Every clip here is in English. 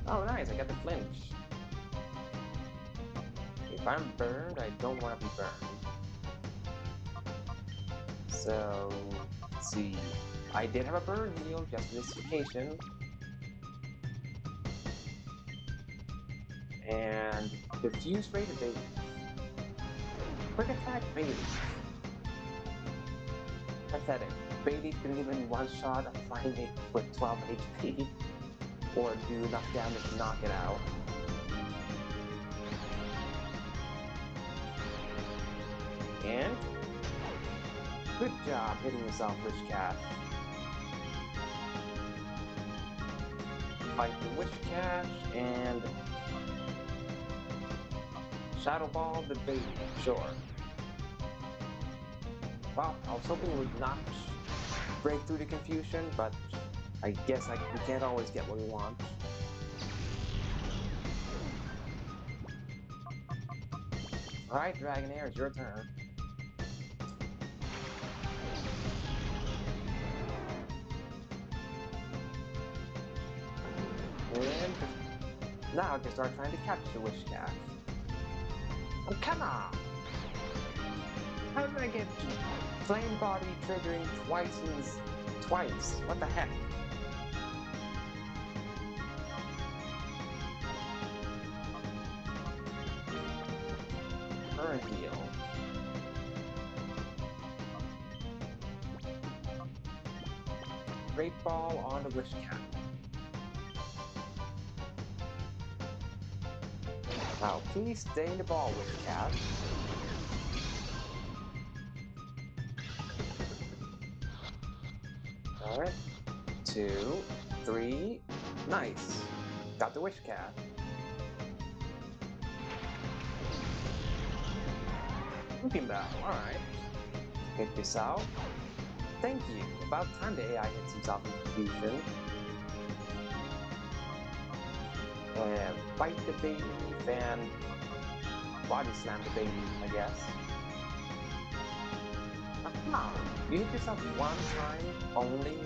Oh, nice, I got the flinch. If I'm burned, I don't want to be burned. So, let's see. I did have a burn heal just for this occasion. And diffuse rate of Bailey. Quick attack Bailey. Pathetic. Bailey couldn't even one-shot a flying ape with 12 HP. Or do enough damage to knock it out. And good job hitting yourself, Wish Cat. Fight the Wish Cat and Shadow Ball the baby, sure. Well, I was hoping it would not break through the confusion, but I guess we can't always get what we want. Alright, Dragonair, it's your turn. And now I can start trying to catch the Wish Cat. Oh, come on! How did I get Flame Body triggering twice? What the heck? Burn heal. Great Ball on the Wish Cat. Now, please stay in the ball, Wish Cat. Alright. 2, 3. Nice. Got the Wish Cat. Whooping Bell, alright. Hit this out. Thank you. About time the AI hits himself in confusion. And bite the baby and body slam the baby, I guess. Come on, you hit yourself one time only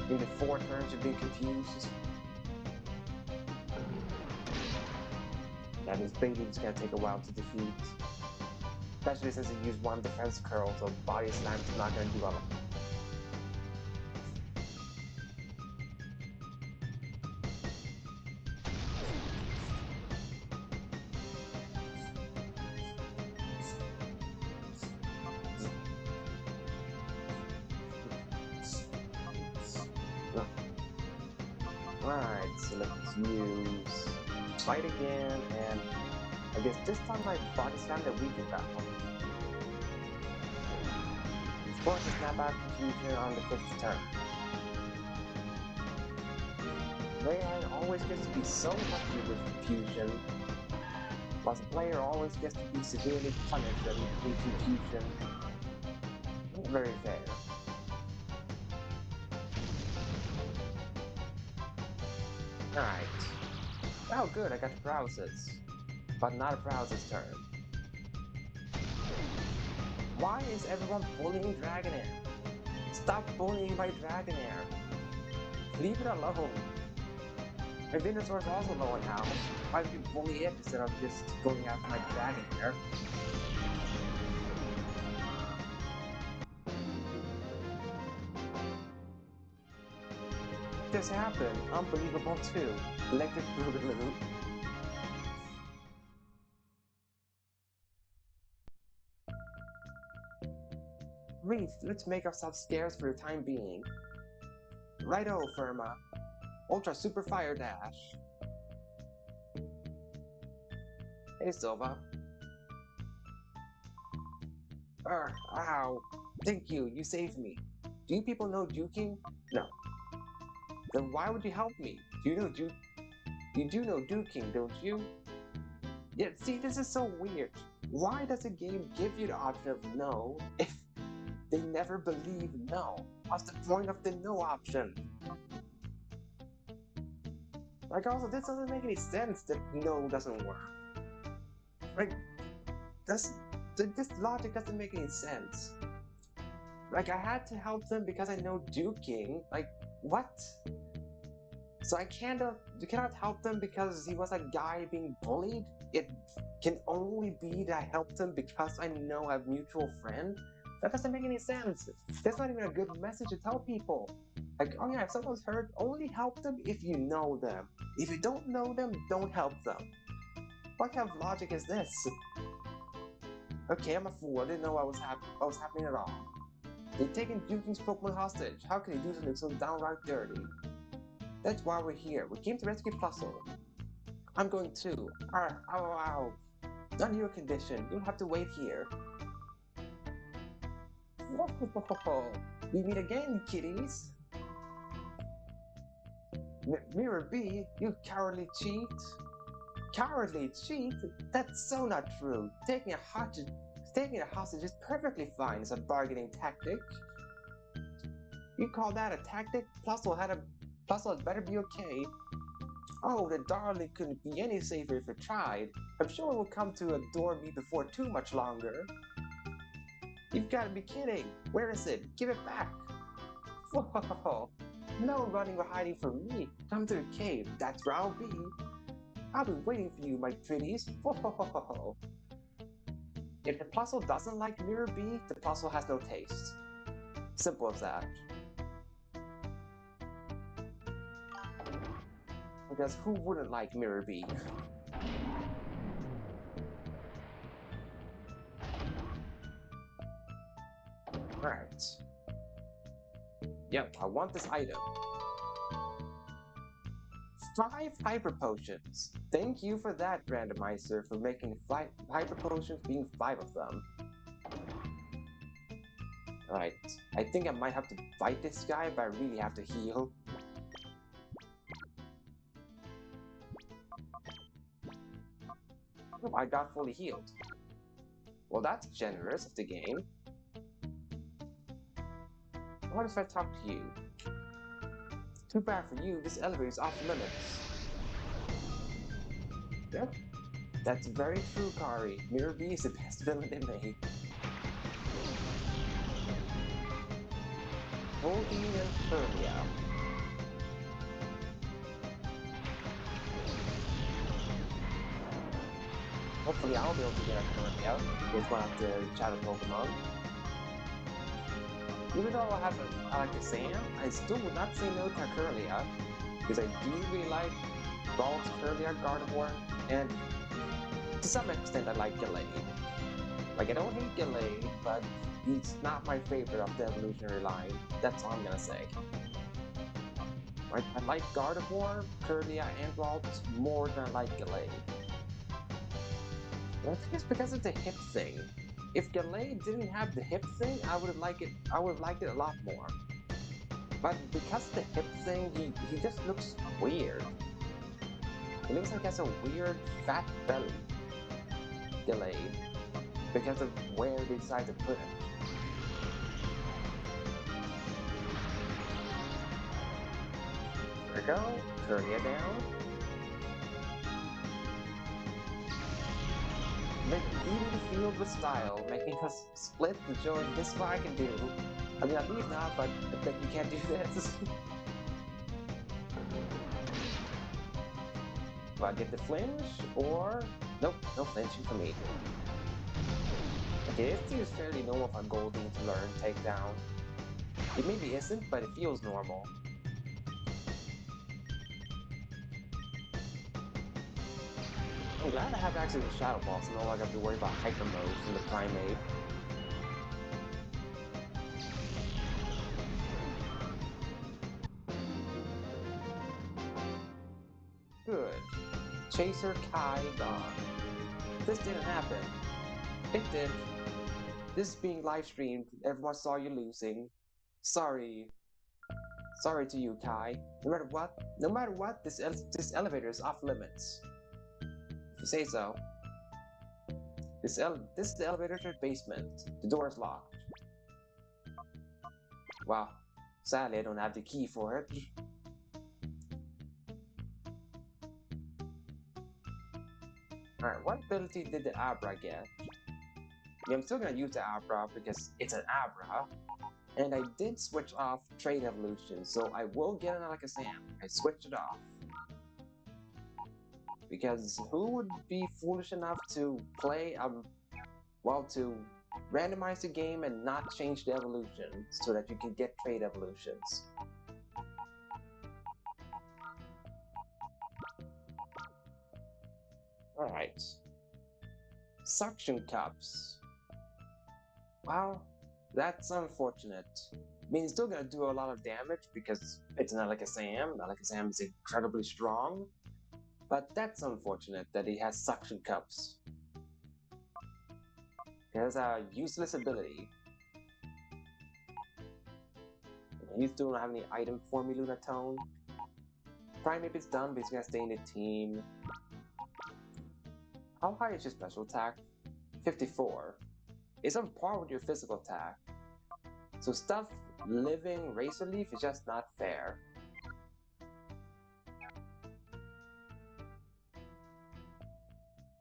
in the 4 turns you've been confused. That means baby's gonna take a while to defeat. Especially since he used one defense curl, so body slam's not gonna do a lot. Alright, so let's use fight again, and I guess this time my body slam that weakened that one. Of course, the snap out confusion on the 5th turn. AI always gets to be so lucky with confusion, while the player always gets to be severely punished in confusion. Not very fair. Alright. Oh good, I got the paralysis. But not a paralysis turn. Why is everyone bullying Dragonair? Stop bullying my Dragonair. Leave it alone. My Venusaur is also low on health. Why would you bully it instead of just going after my Dragonair? This happened. Unbelievable too. Electric Boogaloo. Reese, let's make ourselves scarce for the time being. Righto, Firma. Ultra Super Fire Dash. Hey, Sylva. Ow. Thank you, you saved me. Do you people know Duking? No. Then why would you help me? You do know Duking, don't you? Yeah, see, this is so weird. Why does a game give you the option of no if they never believe no? What's the point of the no option? Like, also, this doesn't make any sense that no doesn't work. Like, this logic doesn't make any sense. Like, I had to help them because I know Duking. Like, what? So you cannot help them because he was a guy being bullied? It can only be that I helped him because I know I have a mutual friend? That doesn't make any sense. That's not even a good message to tell people. Like, oh yeah, if someone's hurt, only help them if you know them. If you don't know them, don't help them. What kind of logic is this? Okay, I'm a fool. I didn't know what was happening at all. They're taking Yuking's Pokemon hostage. How can they do something so downright dirty? That's why we're here. We came to rescue Puzzle. I'm going too. Ow. Not your condition. You'll have to wait here. We meet again, kitties. Mirror B, you cowardly cheat. Cowardly cheat? That's so not true. Taking a hostage is perfectly fine as a bargaining tactic. You call that a tactic? Puzzle had better be okay. Oh, the darling couldn't be any safer if it tried. I'm sure it will come to adore me before too much longer. You've got to be kidding. Where is it? Give it back. Whoa. No running or hiding from me. Come to the cave. That's where I'll be. I'll be waiting for you, my pretties. Whoa. If the puzzle doesn't like Mirror B, the puzzle has no taste. Simple as that. Because who wouldn't like Mirror B? Alright. Yep, I want this item. 5 Hyper Potions. Thank you for that, Randomizer, for making Hyper Potions being 5 of them. Alright, I think I might have to fight this guy, but I really have to heal. Oh, I got fully healed. Well, that's generous of the game. What if I talk to you? Too bad for you, this elevator is off limits. Yep, that's very true, Kari. Mirror B is the best villain they made. Holding and Furlia. Hopefully I'll be able to get a Furlia with one of the Shadow Pokemon. Even though I like the Sam, I still would not say no to Curlia, because I do really like Balls, Curlia, Gardevoir, and to some extent I like Gallade. Like, I don't hate Gallade, but he's not my favorite of the evolutionary line. That's all I'm gonna say. I like Gardevoir, Curlia, and Balls more than I like Gallade. That's just because of the hip thing. If Gallade didn't have the hip thing, I would have liked it a lot more. But because of the hip thing, he just looks weird. He looks like he has a weird fat belly. Gallade. Because of where they decided to put it. There we go. Curlia down. Leading the field with style, making us split and showing this what I can do. I mean, I believe not, but I bet you can't do this. Do I get the flinch, or... Nope, no flinching for me. Okay, it seems fairly normal for Goldeen to learn Takedown. It maybe isn't, but it feels normal. I'm glad I have access to Shadow Ball, so no longer have to worry about Hyper Mode from the Primate. Good. Chaser Kai gone. This didn't happen. It did. This is being live streamed. Everyone saw you losing. Sorry. Sorry to you, Kai. No matter what, this elevator is off limits. If you say so. This is the elevator to the basement. The door is locked. Wow. Sadly, I don't have the key for it. Alright, what ability did the Abra get? Yeah, I'm still gonna use the Abra because it's an Abra. And I did switch off Trade Evolution, so I will get an Alakazam. I switched it off. Because who would be foolish enough to play, well, to randomize the game and not change the evolution so that you can get Trade Evolutions? Alright. Suction Cups. Well, that's unfortunate. I mean, it's still gonna do a lot of damage because it's an Alakazam. Alakazam is incredibly strong. But that's unfortunate that he has Suction Cups. He has a useless ability. You still don't have any item for me, Lunatone. Primeape is done, but he's gonna stay in the team. How high is your special attack? 54. It's on par with your physical attack. So stuff living Razor Leaf is just not fair.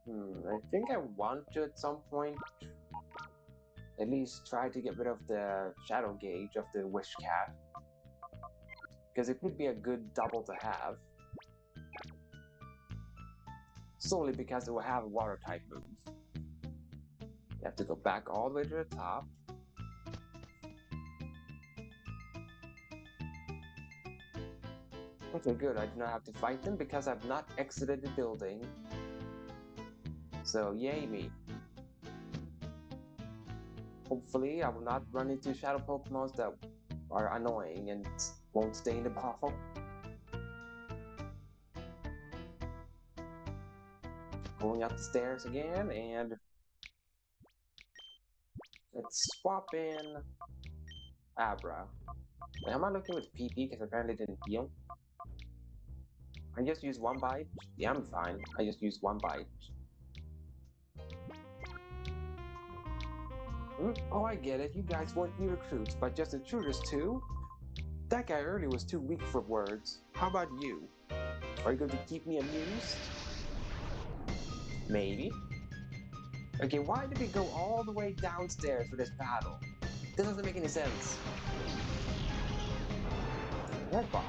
I think I want to at some point at least try to get rid of the Shadow Gauge of the Wish Cat. Because it would be a good double to have. Solely because it will have a water type move. You have to go back all the way to the top. Okay, good. I do not have to fight them because I've not exited the building. So, yay me. Hopefully, I will not run into Shadow Pokemons that are annoying and won't stay in the ball. Going up the stairs again, and let's swap in Abra. Wait, am I looking with PP because apparently it didn't heal? I just used one bite? Yeah, I'm fine. I just used one bite. Oh, I get it. You guys want new recruits, but just intruders too? That guy earlier was too weak for words. How about you? Are you going to keep me amused? Maybe. Okay, why did we go all the way downstairs for this battle? This doesn't make any sense. Hoppa.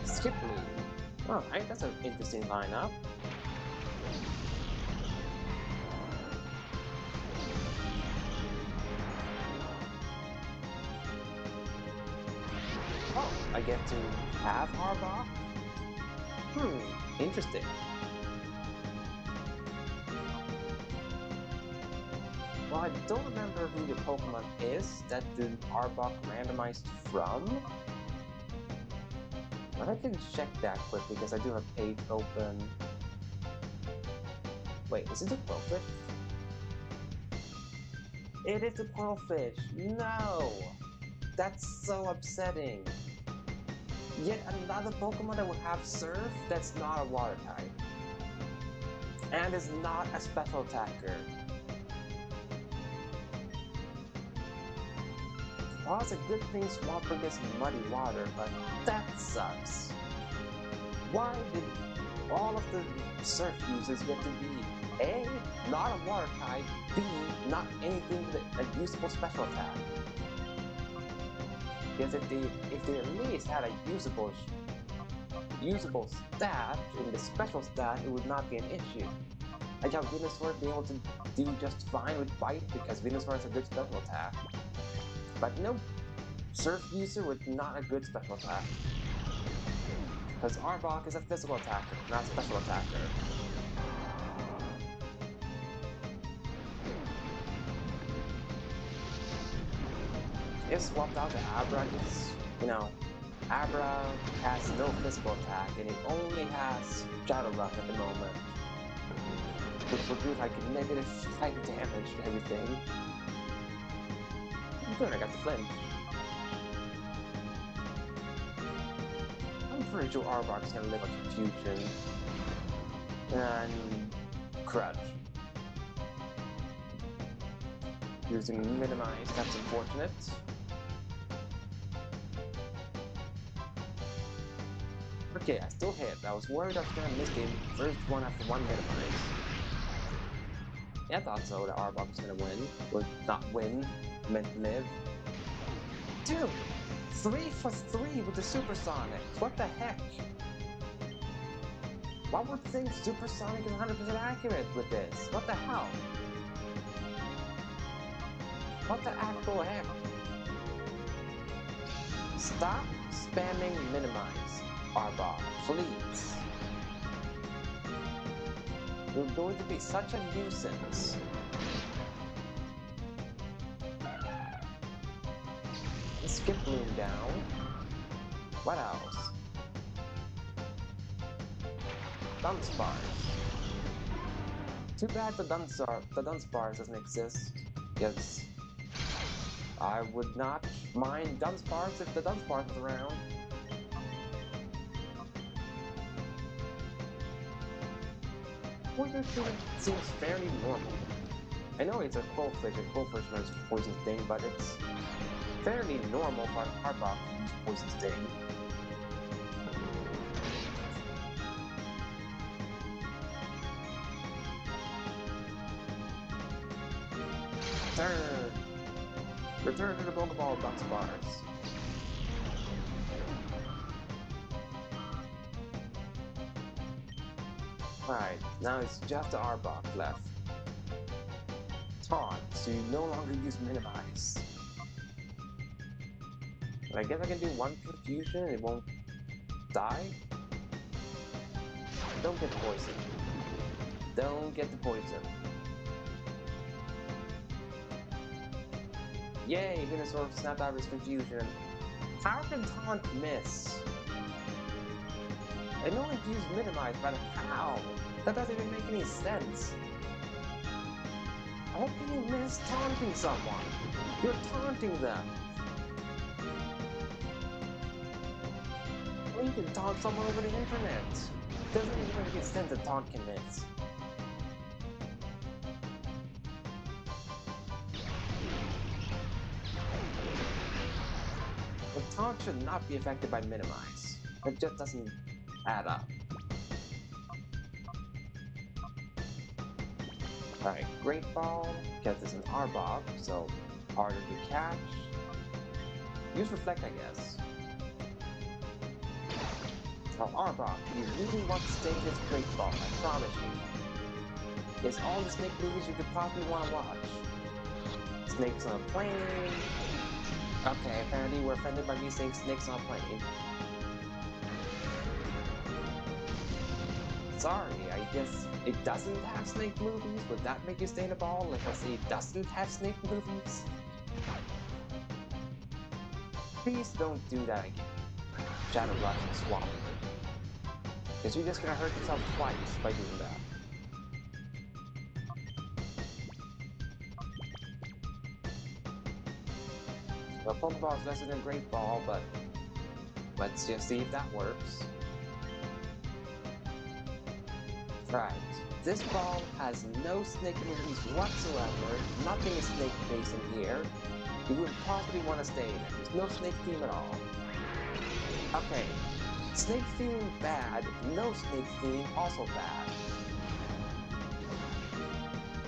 Skiploom. Alright, that's an interesting lineup. Oh, I get to have Arbok? Interesting. Well, I don't remember who the Pokemon is that the Arbok randomized from. But I can check that quickly because I do have a page open. Wait, is it a Quillfish? It is a Quillfish! No! That's so upsetting. Yet another Pokemon that would have Surf that's not a water type. And is not a special attacker. Well, it's a good thing Swampert gets muddy water, but that sucks. Why did all of the Surf users get to be A, not a water type, B, not anything with a usable special attack? Because if they at least had a usable stat in the special stat, it would not be an issue. Like how Venusaur would be able to do just fine with Bite because Venusaur has a good special attack. But nope, Surf user with not a good special attack. Because Arbok is a physical attacker, not a special attacker. If swapped out to Abra, just, Abra has no physical attack and it only has Shadow Rush at the moment. Which will do like negative 5 damage to everything. Good, I got the flinch. I'm pretty sure Arbok's gonna live on Confusion. And Crutch. Using Minimize, that's unfortunate. Okay, I still hit. I was worried I was gonna miss the first one after one Minimize. Yeah, I thought so, that Arbok was gonna win. Or not win. meant to live. Dude, 3 for 3 with the supersonic. What the heck? One would think supersonic is 100% accurate with this. What the hell? What the actual heck? Stop spamming minimize, Arbok, please. You're going to be such a nuisance. Skip Bloom down. What else? Dunsparce. Too bad the Dunsparce doesn't exist. Yes. I would not mind Dunsparce if the Dunsparce was around. Poison seems fairly normal. I know it's a Quillfish, and Quillfish knows Poison Sting, but it's fairly normal for an Arbok to use Poison Sting. Return to the Pokeball, Dunsparce. Alright, now it's just the Arbok left. Taunt, so you no longer use Minimize. I guess I can do one Confusion and it won't die? Don't get poisoned. Don't get the poison. Yay, Venusaur snapped out of his Confusion. How can Taunt miss? I know it used Minimize, but how? That doesn't even make any sense. How can you miss taunting someone? You're taunting them. Or you can taunt someone over the internet. Doesn't even make any sense that Taunt can miss. But Taunt should not be affected by Minimize. It just doesn't add up. Alright, Great Ball, because it's an Arbok, so harder to catch. Use Reflect, I guess. Now Arbok, you really want to stay this Great Ball, I promise you. It's all the snake movies you could possibly want to watch. Snakes on a plane. Okay, apparently we're offended by me saying snakes on a plane. Sorry, I guess it doesn't have snake movies. Would that make you stay in a ball if I say it doesn't have snake movies? Please don't do that again. Shadow Rush and swallow it. Because you're just gonna hurt yourself twice by doing that. Well, Pokeball is lesser than Great Ball, but let's just see if that works. Right. This ball has no snake movies whatsoever. Nothing is snake-based in here. You would possibly want to stay in it. There's no snake theme at all. Okay. Snake theme bad. No snake theme also bad.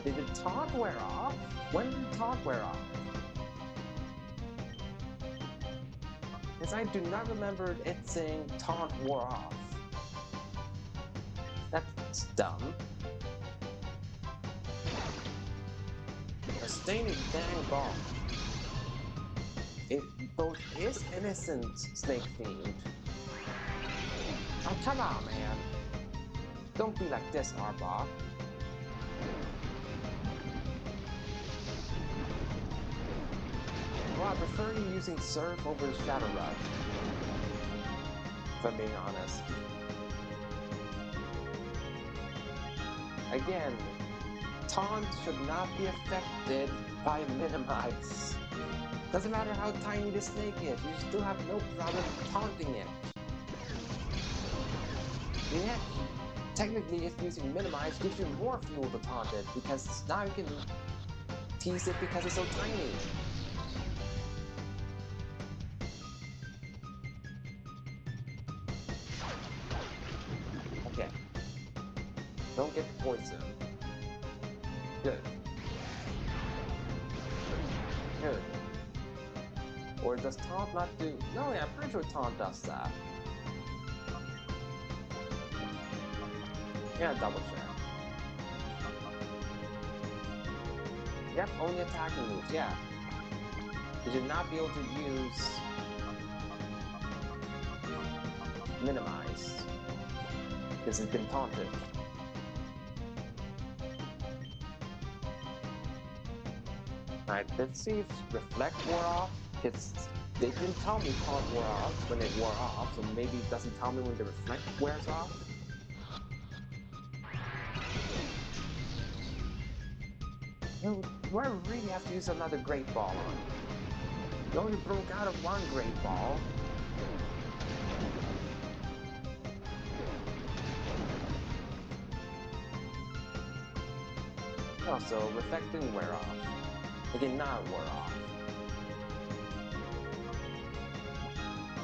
Did the taunt wear off? When did the taunt wear off? Because I do not remember it saying taunt wore off. That's dumb. A staining dang ball. It both is innocent snake themed. Oh, come on, man. Don't be like this, Arbok. Well, I prefer you using Surf over Shadow Rush. If I'm being honest. Again, Taunt should not be affected by Minimize. Doesn't matter how tiny the snake is, you still have no problem taunting it. Yet, technically, if using Minimize gives you more fuel to taunt it, because now you can tease it because it's so tiny. Okay. Don't get poisoned. Good. Good. Or does taunt not do? No, yeah, I'm pretty sure taunt does that. Yeah, double check. Yep, only attacking moves, yeah. You should not be able to use minimize, because it's been taunted. Alright, let's see if Reflect wore off, because they didn't tell me Taunt wore off when it wore off, so maybe it doesn't tell me when the Reflect wears off. Do I really have to use another Great Ball on you? You only broke out of one Great Ball. Also, Reflect didn't wear off. Okay, now it wore off.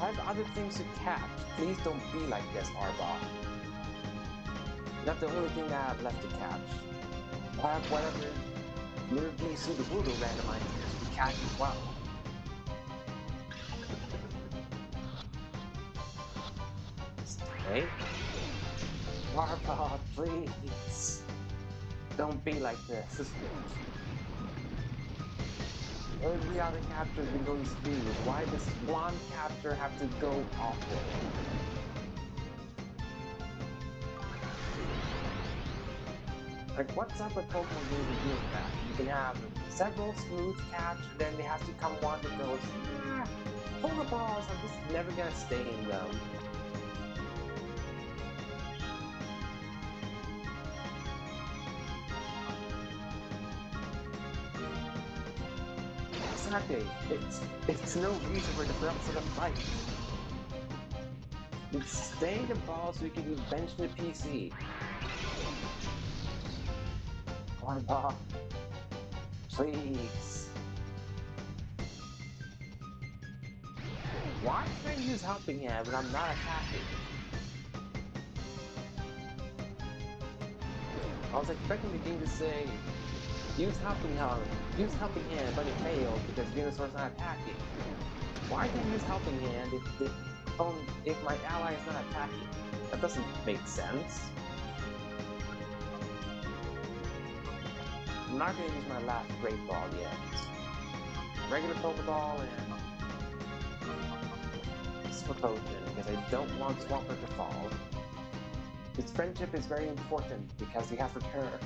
I have other things to catch. Please don't be like this, Arbok. Not the only thing I have left to catch. I have whatever Nerdy Sudowoodo randomized to catch as well. Stay. Arbok, please. Don't be like this. Every other capture has been going smooth. Why does one capture have to go awful? Like, what's up with Pokemon games and doing that? You can have several smooth captures, then there has to come one that goes, nah, Pokeballs, I'm just never gonna stay in them. Exactly. It's no reason for the purpose of the fight. It's stay in the ball so you can be benched in the PC. Arbok, please. Why can I use Helping Hand when I'm not attacking? I was expecting the game to say, use Helping Hand, but it failed because Venusaur's not attacking. Why can't I use Helping Hand if my ally is not attacking? That doesn't make sense. I'm not going to use my last Great Ball yet. Regular Pokeball and Super Potion, because I don't want Swampert to fall. His friendship is very important because he has Return.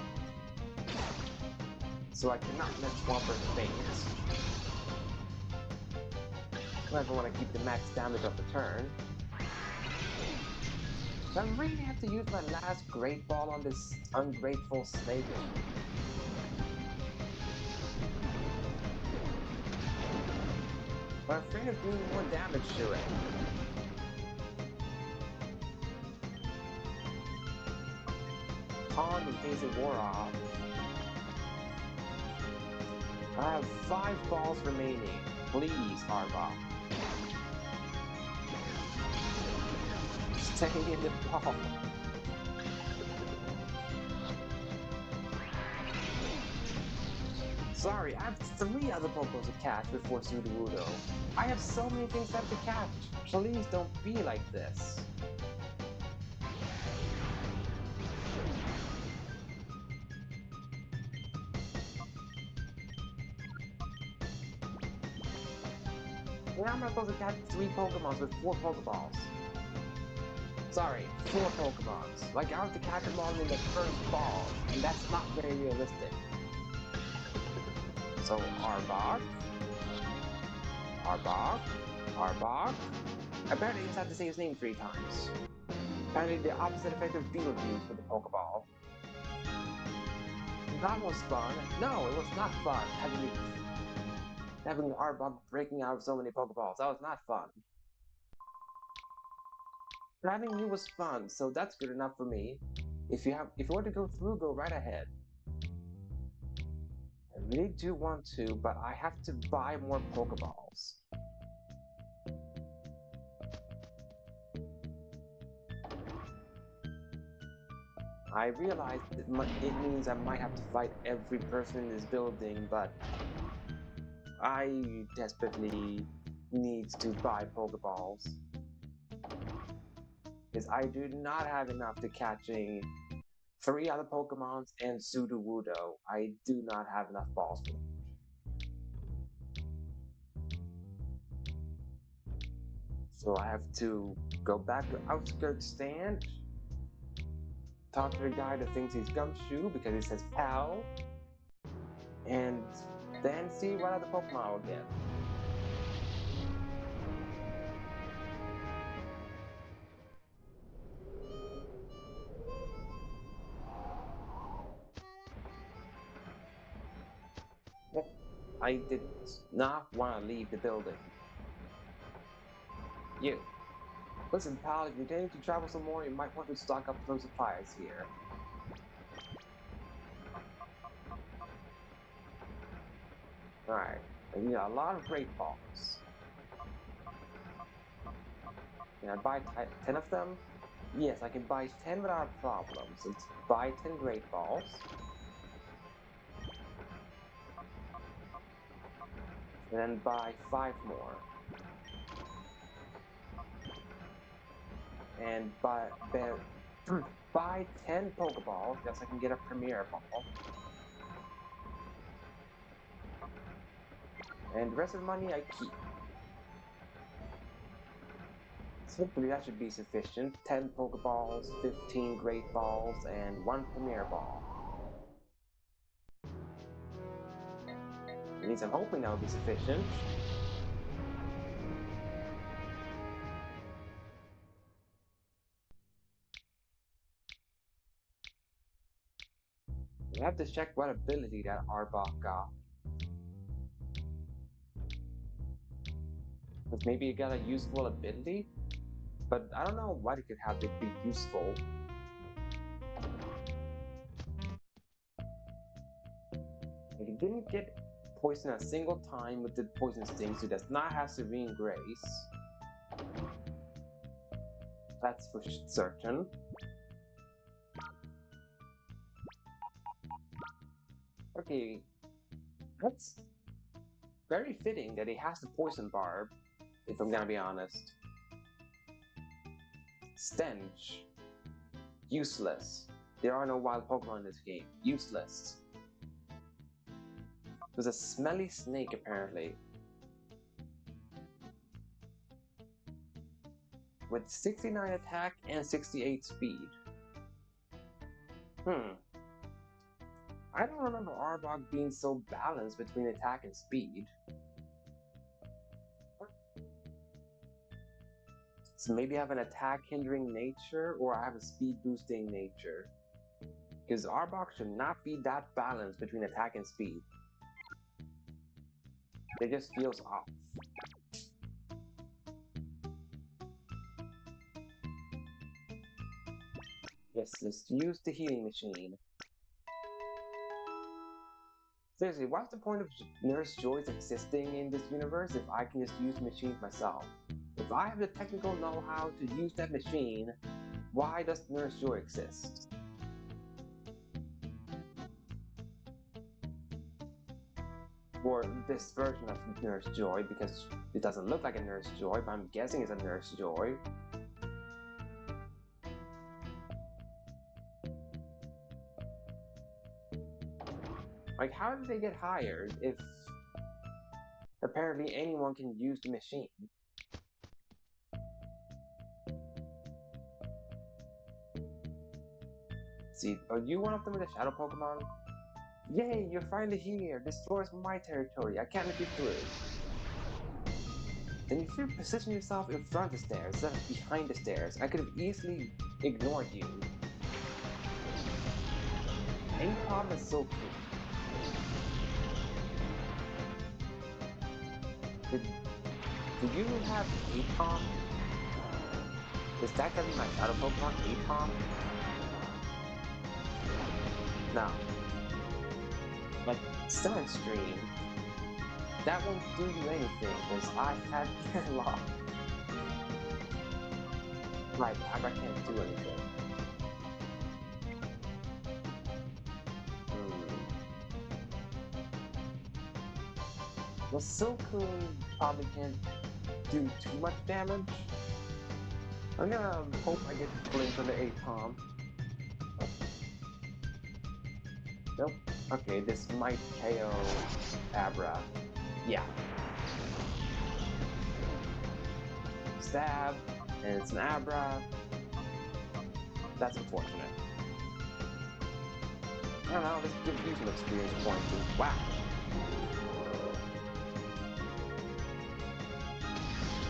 So I cannot let Swampert faint. However, want to keep the max damage of the turn. So I really have to use my last Great Ball on this ungrateful snake. I'm afraid of doing more damage to it. Taunt in case it wore off. I have 5 balls remaining. Please, Arbok. Stay in the ball. Sorry, I have 3 other Pokemon to catch before Sudowoodo. I have so many things left to catch. Please don't be like this. Now I'm supposed to catch 3 Pokemons with 4 Pokeballs. Sorry, 4 Pokemons. Like, I have to catch them all in the first ball, and that's not very realistic. So, Arbok. Apparently, I just have to say his name 3 times. Apparently, the opposite effect of field use with the Pokeball. That was fun. No, it was not fun. Having Arbok breaking out of so many Pokeballs. That was not fun. Grabbing you was fun, so that's good enough for me. If you want to go through, go right ahead. I really do want to, but I have to buy more Pokeballs. I realize it means I might have to fight every person in this building, but I desperately needs to buy Pokeballs. Because I do not have enough to catching 3 other Pokemons and Sudowoodo. I do not have enough balls for them. So I have to go back to Outskirts Stand, talk to the guy that thinks he's Gumshoe because he says pal, and then see what other Pokemon I'll get. I did not want to leave the building. You. Listen, pal, if you're intending to travel some more, you might want to stock up some supplies here. Alright, I need a lot of Great Balls. Can I buy 10 of them? Yes, I can buy 10 without a problem. So let's buy 10 Great Balls. And then buy 5 more. And buy 10 Pokeballs, just so I can get a Premier Ball. And the rest of the money I keep. So hopefully that should be sufficient. 10 Pokeballs, 15 Great Balls, and 1 Premier Ball. At least I'm hoping that will be sufficient. I have to check what ability that Arbok got. Because maybe it got a useful ability? But I don't know what it could have to be useful. Like it didn't get poisoned a single time with the poison sting, so it does not have Serene Grace. That's for certain. Okay, that's very fitting that it has the Poison Barb, if I'm gonna be honest. Stench. Useless. There are no wild Pokemon in this game. Useless. There's a smelly snake, apparently. With 69 attack and 68 speed. I don't remember Arbok being so balanced between attack and speed. So maybe I have an attack hindering nature, or I have a speed boosting nature. Because Arbok should not be that balanced between attack and speed. It just feels off. Yes, let's use the healing machine. Seriously, what's the point of Nurse Joy's existing in this universe if I can just use the machines myself? If I have the technical know-how to use that machine, why does Nurse Joy exist? For this version of Nurse Joy, because it doesn't look like a Nurse Joy, but I'm guessing it's a Nurse Joy. Like, how did they get hired if apparently anyone can use the machine? See, are you one of them with a shadow Pokemon? Yay, you're finally here! This floor is my territory, I can't let you through. Then if you position yourself in front of the stairs instead of behind the stairs, I could have easily ignored you. Aim is so cool. Do you have Apom? Is that gonna be my shadow Pokemon, Apom? No. Like, Sun Stream, that won't do you anything, because I had Kerlock. Right, I can't do anything. Well, Silcoon probably can't do too much damage. I'm gonna hope I get the flame from the A-Palm. Nope. Okay, this might KO Abra. Yeah. Stab, and it's an Abra. That's unfortunate. I don't know, let's give you some experience points. Wow.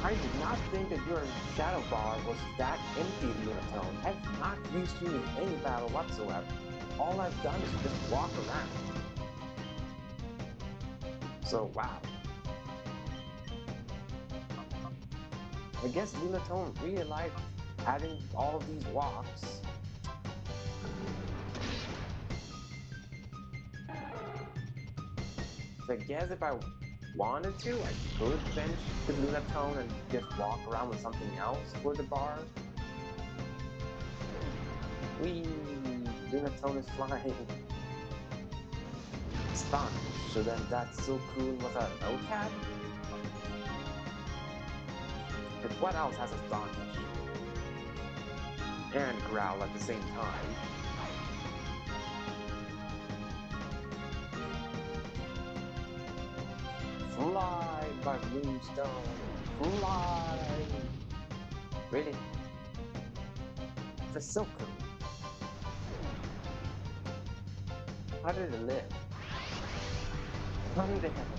I did not think that your shadow bar was that empty, Lunatone. I've not used you in any battle whatsoever. All I've done is just walk around. So, wow. I guess Lunatone really liked having all of these walks. So I guess if I wanted to, I could bench the Lunatone and just walk around with something else for the bar. Whee! Lunatone is flying. Sponge. So then that Silcoon was a no-cat? But what else has a Sponge? And Growl at the same time. Fly by Moonstone. Fly! Really? The Silcoon. How did it live? How did it have